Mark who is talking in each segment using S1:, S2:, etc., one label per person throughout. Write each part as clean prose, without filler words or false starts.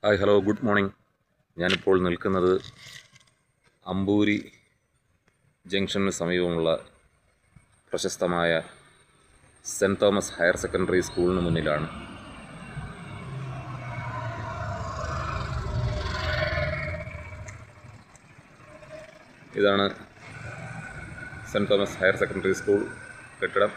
S1: Hi hello good morning. ഞാനിപ്പോൾ നിൽക്കുന്നത് Amboori junction സമീപമുള്ള പ്രശസ്തമായ സെൻറ്റ് തോമസ് ഹയർ സെക്കൻഡറി സ്കൂളിന് മുന്നിലാണ്. ഇതാണ് Saint Thomas higher secondary school കെട്ടിടം.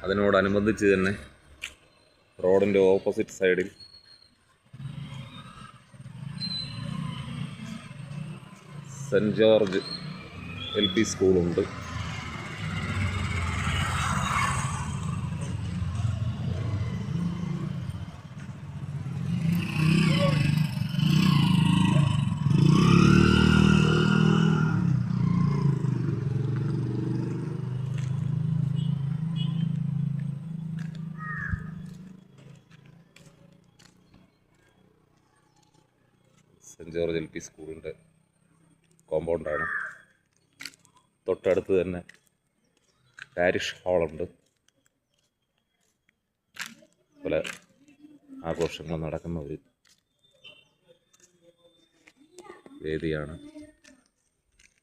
S1: അതിനോടനുബന്ധിച്ച് തന്നെ റോഡിൻ്റെ ഓപ്പോസിറ്റ് സൈഡിൽ സെൻറ്റ് ജോർജ് LP സ്കൂളുണ്ട്. സെൻറ്റ് ജോർജ് LP സ്കൂളിൻ്റെ കോമ്പൗണ്ടാണ്. തൊട്ടടുത്ത് തന്നെ പാരിഷ് ഹാളുണ്ട്. പല ആഘോഷങ്ങൾ നടക്കുന്ന ഒരു വേദിയാണ്.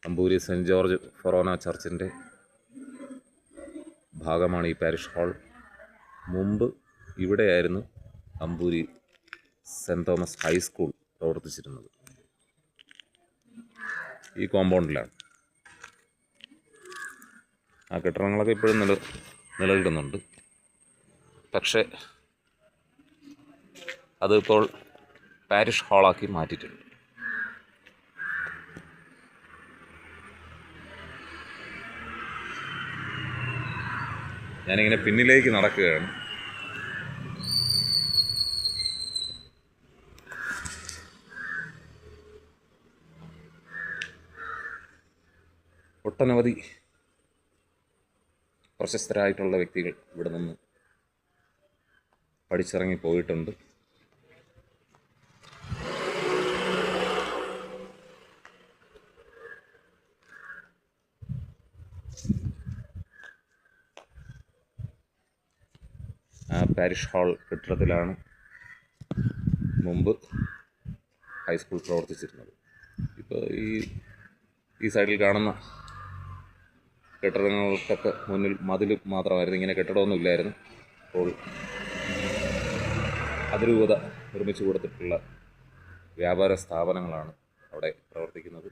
S1: അമ്പൂരി സെൻറ്റ് ജോർജ് ഫൊറോന ചർച്ചിൻ്റെ ഭാഗമാണ് ഈ പാരിഷ് ഹാൾ. മുമ്പ് ഇവിടെയായിരുന്നു അമ്പൂരി സെൻറ്റ് തോമസ് ഹൈസ്കൂൾ പ്രവർത്തിച്ചിരുന്നത്. ഈ കോമ്പൗണ്ടിലാണ്. ആ കെട്ടിടങ്ങളൊക്കെ ഇപ്പോഴും നിലനിൽക്കുന്നുണ്ട്. പക്ഷേ അതിപ്പോൾ പാരിഷ് ഹാളാക്കി മാറ്റിയിട്ടുണ്ട്. ഞാനിങ്ങനെ പിന്നിലേക്ക് നടക്കുകയാണ്. ഒട്ടനവധി പ്രശസ്തരായിട്ടുള്ള വ്യക്തികൾ ഇവിടെ നിന്ന് പഠിച്ചിറങ്ങി പോയിട്ടുണ്ട്. ആ പാരിഷ് ഹാൾ കെട്ടിടത്തിലാണ് മുമ്പ് ഹൈസ്കൂൾ പ്രവർത്തിച്ചിരുന്നത്. ഇപ്പോൾ ഈ സൈഡിൽ കാണുന്ന കെട്ടിടങ്ങൾക്കൊക്കെ മുന്നിൽ മതിൽ മാത്രമായിരുന്നു. ഇങ്ങനെ കെട്ടിടമൊന്നും ഇല്ലായിരുന്നു. അപ്പോൾ അതിരൂപത നിർമ്മിച്ചു കൊടുത്തിട്ടുള്ള വ്യാപാര സ്ഥാപനങ്ങളാണ് അവിടെ പ്രവർത്തിക്കുന്നത്.